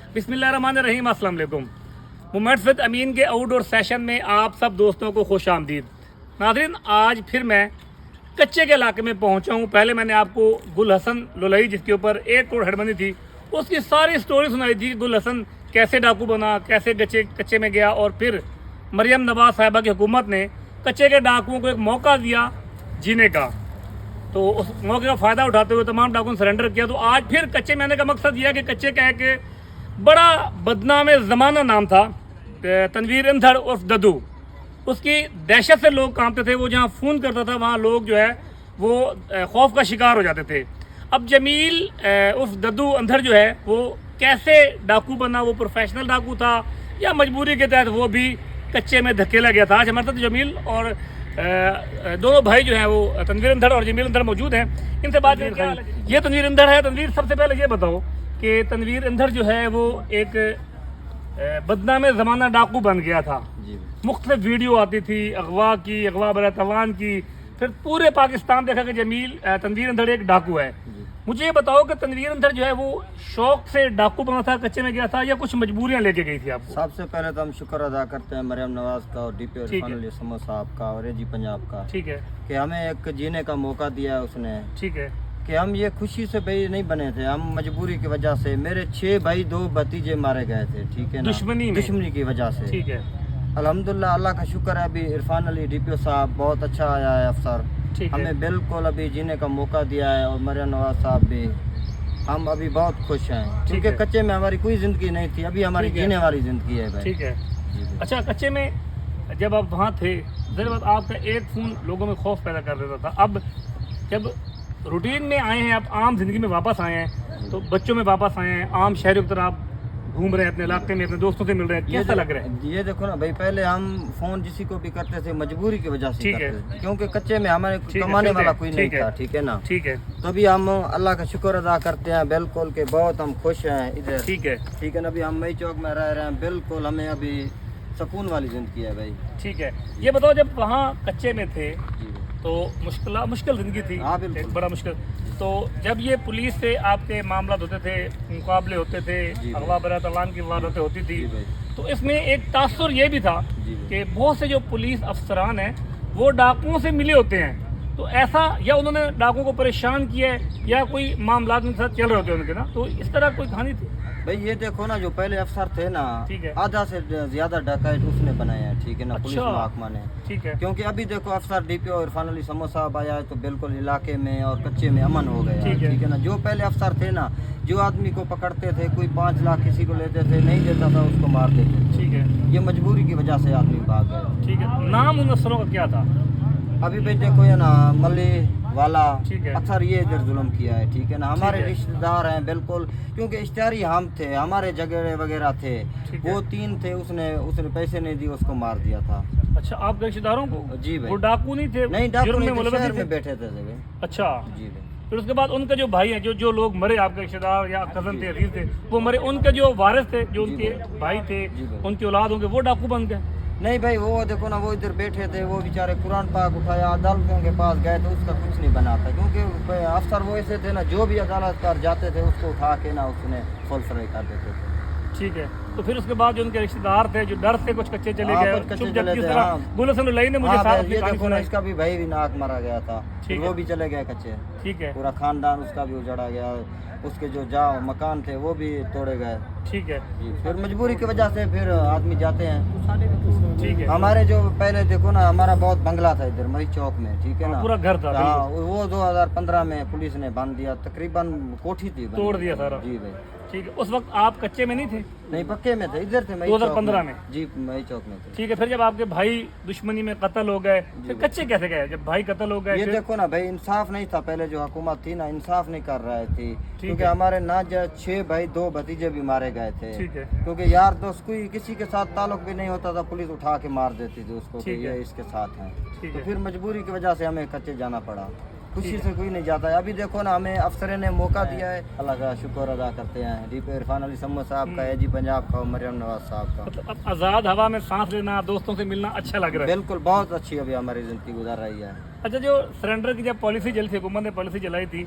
बिस्मिल्लाहिर्रहमानिर्रहीम, अस्सलाम वालेकुम। मोमेंट्स विद अमीन के आउटडोर सेशन में आप सब दोस्तों को खुश आमदीद। नाज़रीन, आज फिर मैं कच्चे के इलाके में पहुंचा हूं। पहले मैंने आपको गुल हसन लुलई, जिसके ऊपर 1 करोड़ हेडबंदी थी, उसकी सारी स्टोरी सुनाई थी। गुल हसन कैसे डाकू बना, कैसे कच्चे में गया, और फिर मरियम नवाज साहिबा की हुकूमत ने कच्चे के डाकुओं को एक मौका दिया जीने का। तो उस मौके का फ़ायदा उठाते हुए तमाम डाकुओं ने सरेंडर किया। तो आज फिर कच्चे में आने का मकसद यह है कि कच्चे का एक बड़ा बदनाम ज़माना नाम था, तनवीर इंधड़ उर्फ दद्दू। उसकी दहशत से लोग कांपते थे। वो जहाँ फ़ोन करता था वहाँ लोग जो है वो खौफ का शिकार हो जाते थे। अब जमील उर्फ दद्दू अंधड़ जो है वो कैसे डाकू बना, वो प्रोफेशनल डाकू था या मजबूरी के तहत वो भी कच्चे में धकेला गया था। आज हमारे साथ जमील और दोनों भाई जो हैं वो तनवीर इंधड़ और जमील इंधड़ मौजूद हैं। इनसे बात करेंगे। ये तनवीर इंधड़ है। तनवीर, सबसे पहले ये बताओ कि तनवीर इंधड़ जो है वो एक बदनाम ज़माना डाकू बन गया था। मुख्तलिफ वीडियो आती थी अगवा की, अगवा बरातवान की, फिर पूरे पाकिस्तान देखा कि तनवीर इंधड़ एक डाकू है। मुझे ये बताओ कि तनवीर इंधड़ जो है वो शौक से डाकू बना था, कच्चे में गया था, या कुछ मजबूरियां लेके गई थी आपको? सबसे पहले तो हम शुक्र अदा करते हैं मरियम नवाज का और डीपी इरफान अली समद साहब का और एजी पंजाब का, ठीक है, कि हमें एक जीने का मौका दिया है उसने। ठीक है, कि हम ये खुशी से भाई नहीं बने थे, हम मजबूरी की वजह से। मेरे 6 भाई 2 भतीजे मारे गए थे, ठीक है ना, दुश्मनी की वजह से। ठीक है, अल्हम्दुलिल्लाह, अल्लाह का शुक्र है। अभी इरफान अली डीपीओ साहब बहुत अच्छा आया है अफसर, हमें बिल्कुल अभी जीने का मौका दिया है, और मरियम नवाज साहब भी। हम अभी बहुत खुश हैं क्योंकि कच्चे में हमारी कोई ज़िंदगी नहीं थी, अभी हमारी जीने वाली ज़िंदगी है भाई। ठीक है। अच्छा, कच्चे में जब आप वहाँ थे, ज़रा बात, आपका एक फ़ोन लोगों में खौफ पैदा कर देता था। अब जब रूटीन में आए हैं, आप आम जिंदगी में वापस आए हैं, तो बच्चों में वापस आए हैं, आम शहरियों की तरह आप घूम रहे हैं, अपने इलाके में अपने दोस्तों से मिल रहे हैं, कैसा लग रहा है? ये देखो ना भाई, पहले हम फोन किसी को भी करते थे मजबूरी की वजह से करते थे, क्योंकि कच्चे में हमारे कमाने वाला कोई नहीं था, ठीक है ना। ठीक है। तो अभी हम अल्लाह का शुक्र अदा करते हैं बिल्कुल के बहुत हम खुश हैं इधर, ठीक है, ठीक है ना। अभी हम मई चौक में रह रहे हैं, बिल्कुल हमें अभी सुकून वाली जिंदगी है भाई। ठीक है। ये बताओ, जब वहाँ कच्चे में थे तो मुश्किल ज़िंदगी थी, एक बड़ा मुश्किल। तो जब ये पुलिस से आपके मामला होते थे, मुकाबले होते थे, अगवा बरातवान की वारदातें होती थी, तो इसमें एक तासुर ये भी था कि बहुत से जो पुलिस अफसरान हैं वो डाकुओं से मिले होते हैं। तो ऐसा, या उन्होंने डाकुओं को परेशान किया है, या कोई मामला उनके साथ चल रहे होते हैं उनके ना, तो इस तरह कोई कहानी थी? भाई ये देखो ना, जो पहले अफसर थे ना, ठीक है, आधा से ज्यादा डकैत उसने बनाया है, ठीक है ना, पुलिस महकमा ने। ठीक है। क्योंकि अभी देखो अफसर डीपीओ इरफान अली समद साहब आया है तो बिल्कुल इलाके में और कच्चे में अमन हो गया, ठीक है ना। जो पहले अफसर थे ना, जो आदमी को पकड़ते थे, कोई 5 लाख किसी को लेते थे, नहीं देता था उसको मार देते थे, ठीक है। ये मजबूरी की वजह से आदमी भाग गए, ठीक है। नाम उन अफसरों का क्या था? अभी भाई देखो ये ना, मल्ली वाला अक्सर ये इधर जुल्म किया है, ठीक है ना। हमारे रिश्तेदार हैं बिल्कुल, क्योंकि इश्तिहारी हम थे, हमारे झगड़े वगैरह थे, वो 3 थे, उसने पैसे नहीं दिए, उसको मार दिया था। अच्छा, आपके रिश्तेदारों को? जी भाई। वो डाकू नहीं थे? नहीं, डाकू नहीं थे, शहर में बैठे थे भाई। अच्छा जी भाई। फिर उसके बाद उनके जो भाई हैं, जो लोग मरे, आपके रिश्तेदार या कजन थे, अजीज थे, वो मरे, उनके जो वारिस थे, जो उनके भाई थे, उनकी औलाद होंगे, वो डाकू बन गए? नहीं भाई, वो देखो ना, वो इधर बैठे थे, वो बेचारे कुरान पाक उठाया, अदालतों के पास गए तो उसका कुछ नहीं बना था, क्योंकि अफसर वो ऐसे थे ना, जो भी अदालत पर जाते थे उसको उठा के ना उसने फुलसराई कर देते थे, ठीक है। तो फिर उसके बाद जो उनके रिश्तेदार थे, जो डर से कुछ कच्चे चले गए, गुल हसन लुलई ने मुझे ये देखो ना, इसका भी भाई भी नाक मारा गया था, वो भी चले गए कच्चे, ठीक है। पूरा खानदान उसका भी उजड़ा गया, उसके जो मकान थे वो भी तोड़े गए, ठीक है। फिर मजबूरी की वजह से फिर आदमी जाते हैं, ठीक है। हमारे जो पहले देखो ना, हमारा बहुत बंगला था इधर मई चौक में, ठीक है ना, पूरा घर था। हाँ, वो 2015 में पुलिस ने बांध दिया, तकरीबन कोठी थी, तोड़ दिया सारा। जी भाई, ठीक है। उस वक्त आप कच्चे में नहीं थे? नहीं, पक्के में थे, इधर थे 2015 में। जी, मई चौक में थे, ठीक है। फिर जब आपके भाई दुश्मनी में कत्ल हो गए, फिर कच्चे कैसे गए जब भाई कत्ल हो गए? ये देखो ना भाई, इंसाफ नहीं था, पहले जो हुकूमत थी ना, इंसाफ नहीं कर रहे थे, क्योंकि हमारे ना 6 भाई 2 भतीजे भी मारे गए थे, ठीक है। क्योंकि यार दोस्त कोई किसी के साथ ताल्लुक भी नहीं होता था, पुलिस उठा के मार देती थी उसको कि ये इसके साथ हैं, तो फिर मजबूरी की वजह से हमें कच्चे जाना पड़ा, खुशी से कोई नहीं जाता है। अभी देखो ना, हमें अफसर ने मौका दिया है, अल्लाह का शुक्र अदा करते हैं, डीपी इरफान अली समद साहब का, एजी पंजाब का, और मरियम नवाज साहब का। मतलब अब आज़ाद हवा में सांस लेना, दोस्तों से मिलना अच्छा लग रहा है? बिल्कुल, बहुत अच्छी अभी हमारी जिंदगी गुजार रही है। अच्छा, जो सरेंडर की जब पॉलिसी चली थी, हुकूमत ने पॉलिसी चलाई थी,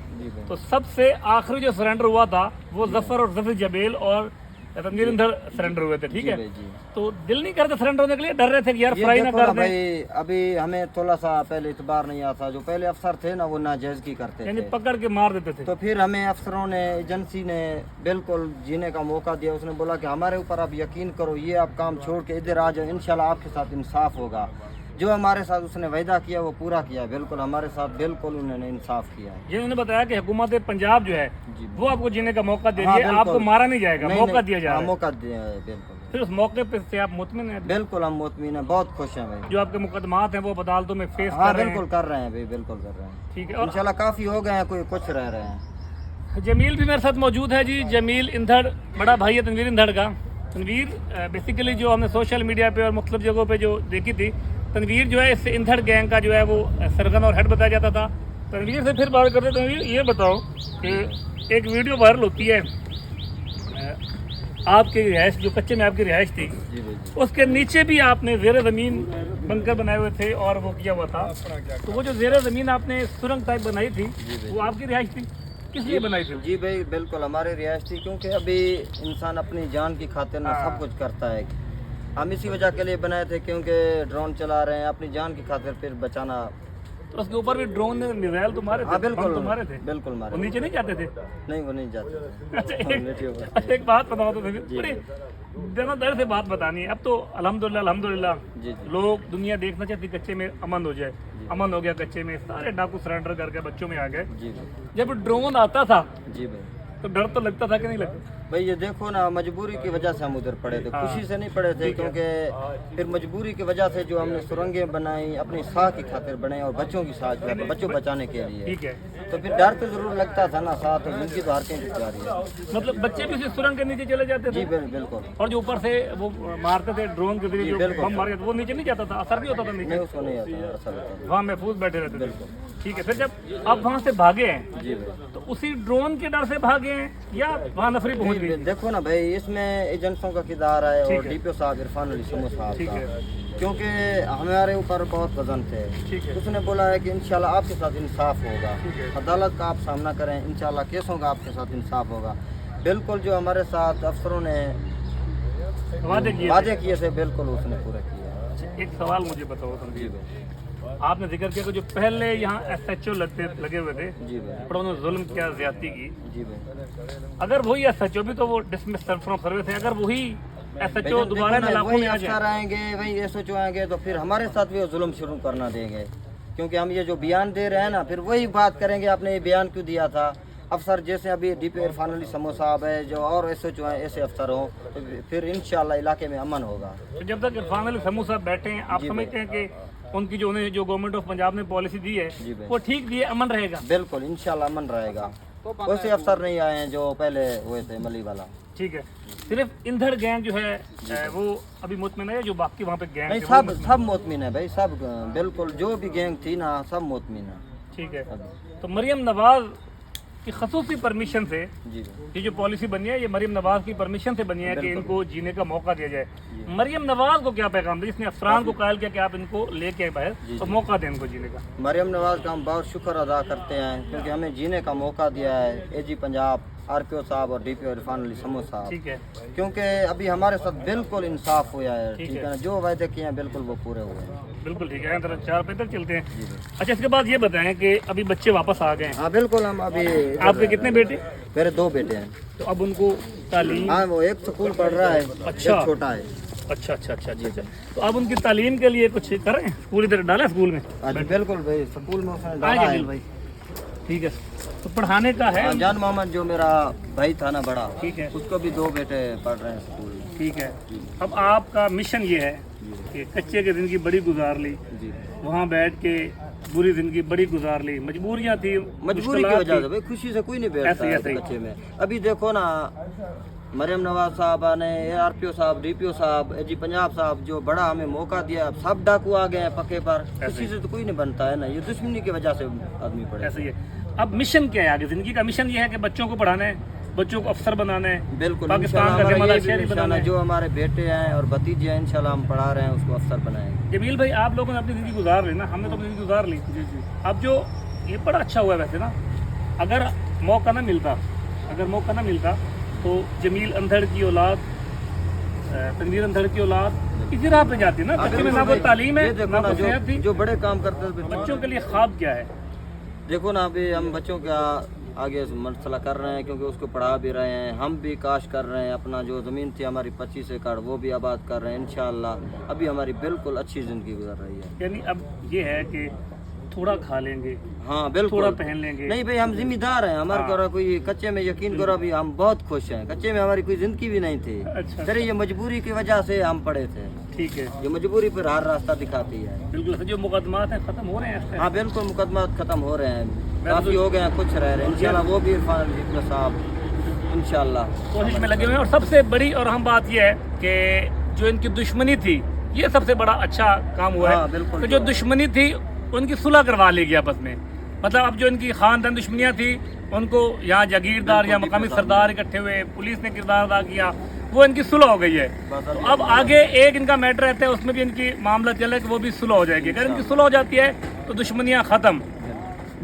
तो सबसे आखिरी जो सरेंडर हुआ था वो जफर और जफर जबेल और तनवीर इंधड़ सरेंडर हुए थे, ठीक है। भाई जी। तो दिल नहीं करता सरेंडर होने के लिए, डर रहे थे कि यार ये फ्राई ना देखो कर ना दें? भाई, अभी हमें थोड़ा सा पहले इतबार नहीं आता, जो पहले अफसर थे ना वो नाजायजगी करते यानी थे, पकड़ के मार देते थे। तो फिर हमें अफसरों ने, एजेंसी ने बिल्कुल जीने का मौका दिया। उसने बोला कि हमारे ऊपर आप यकीन करो, ये आप काम छोड़ के इधर आ जाओ, इंशाल्लाह आपके साथ इंसाफ होगा। जो हमारे साथ उसने वायदा किया वो पूरा किया, बिल्कुल हमारे साथ बिल्कुल उन्होंने इंसाफ किया है। ये उन्होंने बताया कि हुकूमत पंजाब जो है जी। वो आपको जीने का मौका दे हाँ, रही है, बिल्कुल। आपको मारा नहीं जाएगा, नहीं, मौका नहीं, दिया जा हाँ, रहा है। मौका दिया है, बिल्कुल फिर उस मौके पे से आप मुतमिन हैं? बिल्कुल हम मुतमिन हैं, बहुत खुश हैं भाई। जो आपके मुकदमात हैं वो अदालतों में फेस हाँ कर रहे बिल्कुल हैं? कर रहे हैं भाई, बिल्कुल कर रहे हैं, ठीक है। और इंशाल्लाह काफ़ी हो गए हैं, कोई कुछ रह रहे हैं। जमील भी मेरे साथ मौजूद है जी। जमील इंधड़ बड़ा भाई है तनवीर इंधड़ का। तनवीर बेसिकली जो हमने सोशल मीडिया पे और मुख्तलिफ जगहों पे जो देखी थी, तनवीर जो है इस इंधड़ गैंग का जो है वो सरगन और हेड बताया जाता था। तनवीर से फिर बात करते। तनवीर ये बताओ कि एक वीडियो वायरल होती है आपकी रिहाइश, जो कच्चे में आपकी रिहाइश थी, जी भाई जी। उसके नीचे भी आपने ज़ेर ज़मीन बंकर बनाए हुए थे और वो किया हुआ था। तो वो जो ज़ेर ज़मीन आपने सुरंग टाइप बनाई थी वो आपकी रिहाइश थी, किस लिए बनाई थी? जी भाई बिल्कुल हमारी रिहाइश थी, क्योंकि अभी इंसान अपनी जान की खातिर ना सब कुछ करता है। हम इसी वजह के लिए बनाए थे, क्योंकि ड्रोन चला रहे हैं, अपनी जान की खातिर फिर बचाना। तो उसके ऊपर भी ड्रोन ने मिसाइल तो मारे थे? हाँ बिल्कुल, तुम्हारे थे? बिल्कुल वो मारे। नीचे नहीं जाते थे? नहीं वो नहीं जाते थे। अच्छा नीचे ऊपर। अच्छा, एक बात बताओ तो बड़ी दर से बात बतानी है। अब तो अल्हम्दुलिल्लाह जी लोग, दुनिया देखना चाहती कच्चे में अमन हो जाए। अमन हो गया कच्चे में, सारे डाकू सरेंडर करके बच्चों में आ गए। जी भाई। जब ड्रोन आता था जी भाई। तो डर तो लगता था कि नहीं लगता? भाई ये देखो ना, मजबूरी की वजह से हम उधर पड़े थे, खुशी से नहीं पड़े थे, क्योंकि फिर मजबूरी की वजह से जो हमने सुरंगें बनाई अपनी साह की खातिर बनाई और बच्चों की साथ, बच्चों बचाने के लिए। ठीक है। तो फिर डर तो जरूर लगता था ना, साथ जिनकी तो हरकतें जा रही है। मतलब बच्चे भी उसी सुरंग के नीचे चले जाते जी थे बिल्कुल। और जो ऊपर से वो मारते थे ड्रोन के जरिए, जो बिल्कुल। बम मारे थे, वो नीचे नहीं जाता था, असर भी होता था नहीं नीचे? उसको नहीं आता असर होता था। वहाँ महफूज बैठे रहते थे। ठीक है। फिर जब आप वहाँ से भागे हैं जी भाई। तो उसी ड्रोन के डर से भागे हैं या वहाँ नफरी पहुँच गई? देखो ना भाई, इसमें एजेंट्सों का किरदार है ठीक और है। डीपीओ साहब इरफान अली समो साहब ठीक का, है। क्योंकि हमारे ऊपर बहुत वजन थे। ठीक है। उसने बोला है कि इंशाल्लाह आपके साथ इंसाफ होगा, ठीक है। अदालत का आप सामना करें, इंशाल्लाह केसों का आपके साथ इंसाफ होगा। बिल्कुल जो हमारे साथ अफसरों ने वादे किए थे बिल्कुल उसने पूरा किया। एक सवाल मुझे बताओ तनवीर, आपने जिक्र किया कि जो पहले यहाँ SHO लगे हुए थे, जी भाई। पर उन्होंने जुल्म किया, ज्यादती की। जी भाई। अगर वही SHO भी तो वो डिसमिस फ्रॉम सर्विस है, अगर वही SHO दोबारा इन इलाकों वही में आ अफसर जाए, आएंगे, वही SHO आएंगे, तो फिर हमारे साथ भी वो जुल्म शुरू करना देंगे, क्योंकि हम ये जो बयान दे रहे हैं ना, फिर वही बात करेंगे आपने ये बयान क्यों दिया था। अफसर जैसे अभी डीपीओ इरफान अली समो साहब है, जो और SHO हैं, ऐसे अफसर हों तो फिर इंशाल्लाह इलाके में अमन होगा। तो जब तक इरफान अली समू साहब बैठे हैं, आप समझते हैं कि उनकी जो उन्हें जो गवर्नमेंट ऑफ पंजाब ने पॉलिसी दी है जी भाई। वो ठीक दी है, अमन रहेगा? बिल्कुल इंशाल्लाह अमन रहेगा। वैसे अफसर नहीं आए हैं जो पहले हुए थे मली वाला। ठीक है। सिर्फ इंधड़ गैंग जो है वो अभी मुतमिन है, जो बाकी वहाँ पे गैंग नहीं थे, वो सब मुतमिन है भाई, सब बिल्कुल जो भी गैंग थी ना सब मुतमिन है। ठीक है। अभी। तो मरियम नवाज की खसूसी परमिशन से जी भाई। ये जो पॉलिसी बनी है, ये मरियम नवाज की परमिशन से बनी है कि इनको जीने का मौका दिया जाए। मरियम नवाज को क्या पैगाम दिया, जिसने अफसरान को कायल किया कि आप इनको लेके आए बाहर, तो मौका दें इनको जीने का? मरियम नवाज का हम बहुत शुक्र अदा करते हैं, क्योंकि हमें जीने का मौका दिया है AG पंजाब, RPO साहब और DPO इरफान अली समो साहब, ठीक है। क्योंकि अभी हमारे साथ बिल्कुल इंसाफ हुआ है। ठीक ठीक है। है ना, जो वायदे किए हैं बिल्कुल वो पूरे हुए हैं। बिल्कुल ठीक है। तरह 4 पे तक चलते हैं। अच्छा, इसके बाद ये बताएं कि अभी बच्चे वापस आ गए हैं, हाँ बिल्कुल। हम अभी आपके कितने बेटे? मेरे 2 बेटे हैं। तो अब उनको तालीम? हाँ वो एक स्कूल पढ़ रहा है, अच्छा। एक छोटा है। अच्छा अच्छा अच्छा अच्छा अच्छा। तो अब उनकी तालीम के लिए कुछ करें, स्कूल इधर डालें स्कूल में? हाँ जी बिल्कुल भाई, स्कूल में उसने डाला आएंगे है बिल भाई। ठीक है। तो पढ़ाने का है? जान मोहम्मद जो मेरा भाई था ना बड़ा, ठीक है। उसको भी 2 बेटे पढ़ रहे हैं स्कूल में। ठीक है। अब आपका मिशन ये है कि कच्चे की ज़िंदगी बड़ी गुजार ली, जी वहाँ बैठ के बुरी ज़िंदगी बड़ी गुजार ली, मजबूरियाँ थी, मजबूरी की मुश्किलात वजह थी। से भाई, खुशी से कोई नहीं बैठता ऐसे ही, है ऐसे ही। बच्चे में। अभी देखो ना, मरियम नवाज साहब ने, RPO साहब, DPO साहब, AG पंजाब साहब, जो बड़ा हमें मौका दिया, अब सब डाकू आ गए हैं पक्के पर। खुशी से तो कोई नहीं बनता है ना, ये दुश्मनी की वजह से आदमी पड़े। ऐसे ही है। अब मिशन क्या है आगे ज़िंदगी का? मिशन ये है कि बच्चों को पढ़ाना है, बच्चों को अफसर बनाना है, बिल्कुल पाकिस्तान का इंशाल्लाह जिम्मेदार हमारा ये शहरी भी बनाना है। जो हमारे बेटे हैं और भतीजे हैं, इंशाल्लाह हम पढ़ा रहे हैं, उसको अफसर बनाएंगे। जमील भाई, आप लोगों ने अपनी ज़िंदगी गुजार ली ना, हमने तो अपनी ज़िंदगी गुजार ली। जी जी। अब जो ये बड़ा अच्छा हुआ है वैसे ना, अगर मौका ना मिलता تو جمیل اندھڑ کی اولاد، تنویر اندھڑ کی اولاد اسی راہ پہ جاتی ہے نا. بچے میں نہ کوئی تعلیم ہے نہ کوئی صحت تھی. جو بڑے کام کرتے ہیں بچوں کے لیے خواب کیا ہے؟ دیکھو نا ابھی ہم بچوں کا آگے مسئلہ کر رہے ہیں کیونکہ اس کو پڑھا بھی رہے ہیں. ہم بھی کاش کر رہے ہیں. اپنا جو زمین تھی ہماری 25 ایکڑ وہ بھی آباد کر رہے ہیں انشاءاللہ. ابھی ہماری بالکل اچھی زندگی گزر رہی ہے. یعنی اب یہ ہے کہ تھوڑا کھا لیں گے، ہاں بالکل تھوڑا پہن لیں گے. نہیں بھائی ہم ذمہ دار ہیں. ہمارے کو کوئی کچے میں یقین کرو ابھی ہم بہت خوش ہیں. کچے میں ہماری کوئی زندگی بھی نہیں تھی. اچھا صرف یہ مجبوری کی وجہ سے ہم پڑے تھے. ٹھیک ہے. یہ مجبوری پر ہر راستہ دکھاتی ہے. بالکل. جو مقدمات ہیں ختم ہو رہے ہیں اس پہ؟ ہاں بالکل مقدمات ختم ہو رہے ہیں. کافی ہو گئے ہیں، کچھ رہ رہے ہیں انشاءاللہ. وہ بھی عرفان حکمت صاحب انشاءاللہ کوشش میں لگے ہوئے ہیں. اور سب سے بڑی اور اہم بات یہ ہے کہ جو ان کی دشمنی تھی یہ سب سے بڑا اچھا کام ہوا ہاں ہے. بالکل. تو جو دشمنی تھی ان کی صلح کروا لی گیا آپس میں. مطلب اب جو ان کی خاندان دشمنیاں تھی ان کو یہاں جاگیردار یا مقامی سردار اکٹھے ہوئے، پولیس نے کردار ادا کیا، وہ ان کی صلح ہو گئی ہے. تو اب آگے ایک ان کا میٹر رہتا ہے، اس میں بھی ان کی معاملہ چل رہا ہے کہ وہ بھی صلح ہو جائے گی. اگر ان کی صلح ہو جاتی ہے تو دشمنیاں ختم.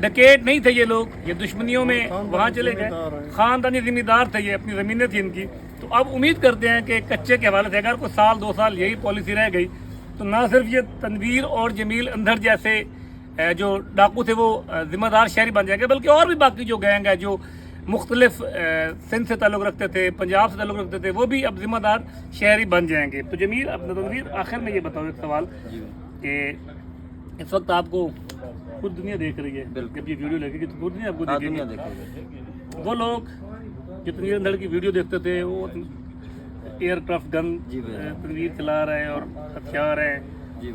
ڈکیٹ نہیں تھے یہ لوگ، یہ دشمنیوں میں وہاں چلے گئے. خاندانی ذمہ دار تھے، یہ اپنی زمینیں تھیں ان کی. تو اب امید کرتے ہیں کہ کچے کے حوالے سے اگر کوئی سال 2 سال یہی پالیسی رہ گئی تو نہ صرف یہ تنویر اور جمیل اندھڑ جیسے جو ڈاکو تھے وہ ذمہ دار شہری بن جائیں گے، بلکہ اور بھی باقی جو گینگ ہے جو مختلف سندھ سے تعلق رکھتے تھے، پنجاب سے تعلق رکھتے تھے، وہ بھی اب ذمہ دار شہری بن جائیں گے. تو جمیل اپنا تنویر آخر میں یہ بتاؤ ایک سوال کہ اس وقت آپ کو پوری دنیا دیکھ رہی ہے. جب یہ ویڈیو لگے گی تو پوری دنیا آپ کو دیکھے گی. وہ لوگ جو تنویر اندھڑ کی ویڈیو دیکھتے تھے وہ ایئر کرافٹ گن تنویر چلا رہے ہیں اور ہتھیار ہیں،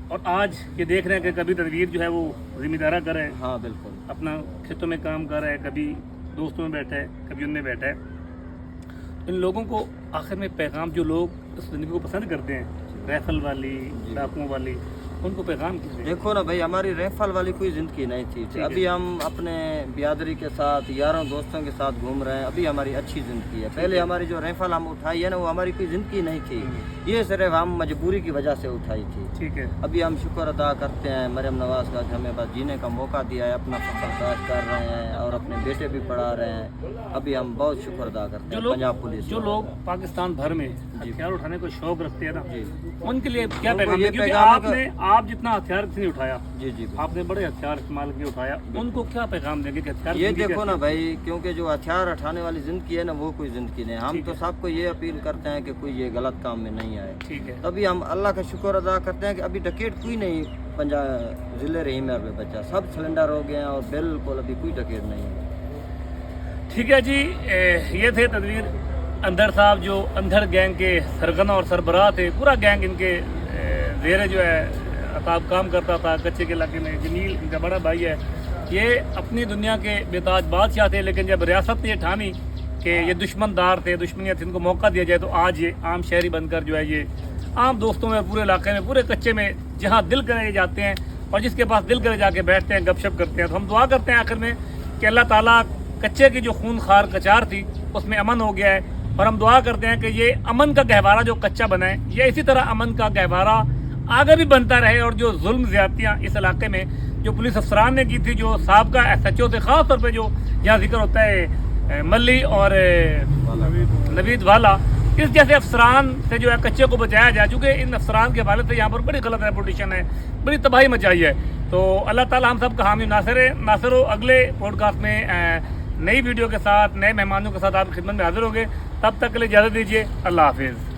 اور آج یہ دیکھ رہے ہیں کہ کبھی تنویر جو ہے وہ ذمہ دارہ کر رہے ہیں. ہاں بالکل. اپنا کھیتوں میں کام کر رہا ہے، کبھی دوستوں میں بیٹھا ہے، کبھی ان میں بیٹھا ہے. ان لوگوں کو آخر میں پیغام، جو لوگ اس زندگی کو پسند کرتے ہیں، رائفل والی، ڈاکوؤں والی، ان کو پیغام کیجیے. دیکھو نا بھائی ہماری رائفل والی کوئی زندگی نہیں تھی. ابھی ہم اپنے بیادری کے ساتھ یاروں دوستوں کے ساتھ گھوم رہے ہیں. ابھی ہماری اچھی زندگی ہے. پہلے ہماری جو رائفل ہم اٹھائی ہے نا وہ ہماری کوئی زندگی نہیں تھی. یہ صرف ہم مجبوری کی وجہ سے اٹھائی تھی. ٹھیک ہے. ابھی ہم شکر ادا کرتے ہیں مریم نواز کا کہ ہمیں بس جینے کا موقع دیا ہے. اپنا فصل کاشت کر رہے ہیں اور اپنے بیٹے بھی پڑھا رہے ہیں. ابھی ہم بہت شکر ادا کرتے ہیں پنجاب پولیس. جو لوگ پاکستان بھر میں ہتھیار اٹھانے کو شوق رکھتے ہیں نا، ان کے لیے کیا پیغام ہے؟ کیونکہ آپ جتنا ہتھیار نہیں اٹھایا، آپ نے بڑے ہتھیار استعمال کیے اٹھایا، ان کو کیا پیغام دیں گے کہ ہتھیار؟ یہ دیکھو نا بھائی، کیونکہ جو ہتھیار اٹھانے والی زندگی ہے نا وہ کوئی زندگی نہیں. ہم تو سب کو یہ اپیل کرتے ہیں کہ کوئی یہ غلط کام میں نہیں آئے. ٹھیک ہے. تبھی ہم اللہ کا شکر ادا کرتے ہیں کہ ابھی ڈکیٹ کوئی نہیں پنجاب ضلع رحیم میں بچا. سب سلنڈر ہو گئے ہیں اور بالکل ابھی کوئی ڈکیٹ نہیں ہے. ٹھیک ہے جی. یہ تھے تنویر اندھڑ صاحب جو اندھڑ گینگ کے سرغنہ اور سربراہ تھے. پورا گینگ ان کے زیر جو ہے عطاب کام کرتا تھا کچے کے علاقے میں. جمیل ان کا بڑا بھائی ہے. یہ اپنی دنیا کے بےتاج بادشاہ تھے، لیکن جب ریاست نے یہ ٹھانی کہ یہ دشمن دار تھے، دشمنیاں تھیں، ان کو موقع دیا جائے، تو آج یہ عام شہری بن کر جو ہے یہ عام دوستوں میں، پورے علاقے میں، پورے کچے میں جہاں دل کرے جاتے ہیں اور جس کے پاس دل کرے جا کے بیٹھتے ہیں، گپ شپ کرتے ہیں. تو ہم دعا کرتے ہیں آخر میں کہ اللہ تعالیٰ کچے کی جو خون خار کچار تھی اس میں امن ہو گیا ہے. اور ہم دعا کرتے ہیں کہ یہ امن کا گہوارہ جو کچا بنا ہے یہ اسی طرح امن کا گہوارہ آگے بھی بنتا رہے. اور جو ظلم زیادتیاں اس علاقے میں جو پولیس افسران نے کی تھی، جو سابقہ ایس ایچ او تھے، خاص طور پہ جو یہاں ذکر ہوتا ہے ملی اور نوید والا، اس جیسے افسران سے جو ہے کچے کو بچایا جائے، چونکہ ان افسران کے حوالے سے یہاں پر بڑی غلط ریپوٹیشن ہے، بڑی تباہی مچائی ہے. تو اللہ تعالیٰ ہم سب کا حامی ناصر ہو. اگلے پوڈ کاسٹ میں نئی ویڈیو کے ساتھ، نئے مہمانوں کے ساتھ آپ کی خدمت میں حاضر ہوں گے. تب تک کے لیے اجازت دیجیے. اللہ حافظ.